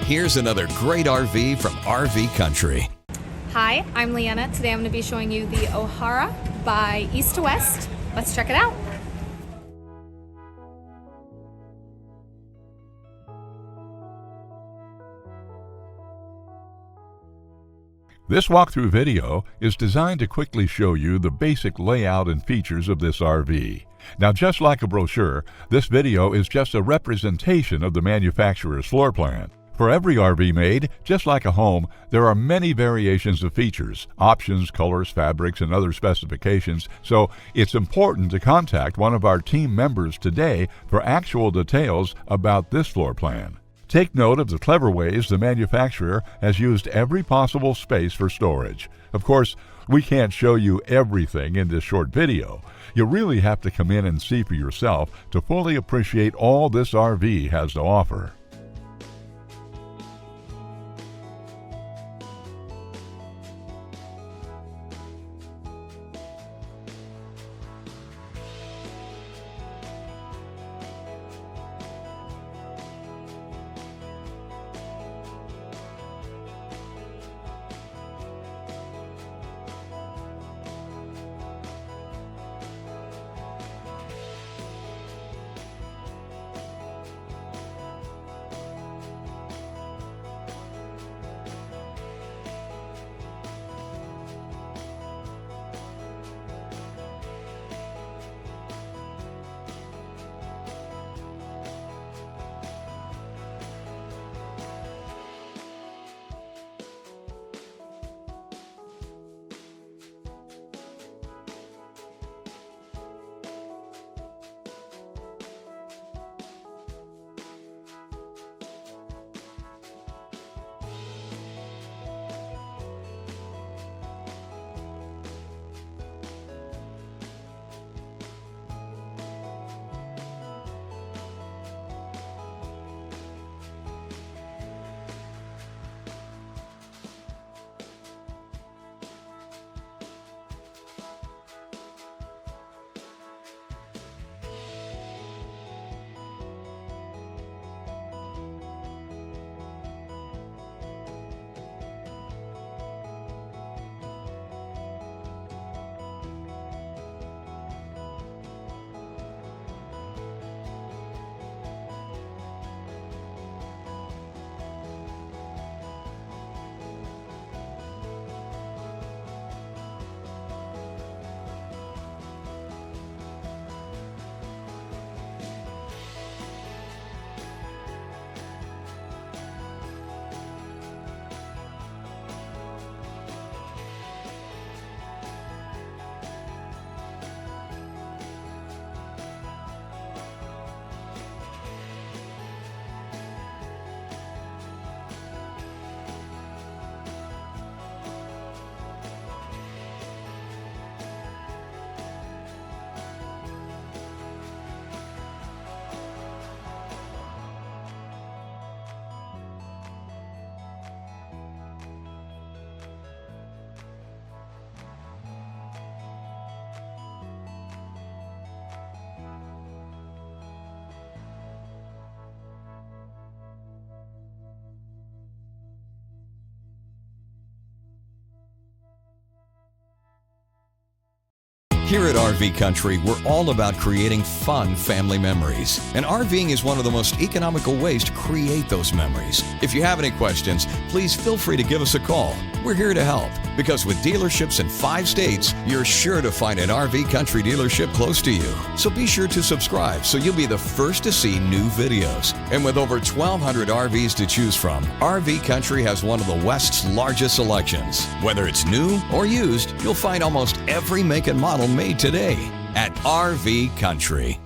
Here's another great RV from RV Country. Hi, I'm Leanna. Today I'm going to be showing you the O'Hara by East to West. Let's check it out. This walkthrough video is designed to quickly show you the basic layout and features of this RV. Now, just like a brochure, this video is just a representation of the manufacturer's floor plan. For every RV made, just like a home, there are many variations of features, options, colors, fabrics, and other specifications, so it's important to contact one of our team members today for actual details about this floor plan. Take note of the clever ways the manufacturer has used every possible space for storage. Of course, we can't show you everything in this short video. You really have to come in and see for yourself to fully appreciate all this RV has to offer. Here at RV Country, we're all about creating fun family memories. And RVing is one of the most economical ways to create those memories. If you have any questions, please feel free to give us a call. We're here to help, because with dealerships in 5 states, you're sure to find an RV Country dealership close to you. So be sure to subscribe so you'll be the first to see new videos. And with over 1,200 RVs to choose from, RV Country has one of the West's largest selections. Whether it's new or used, you'll find almost every make and model made today at RV Country.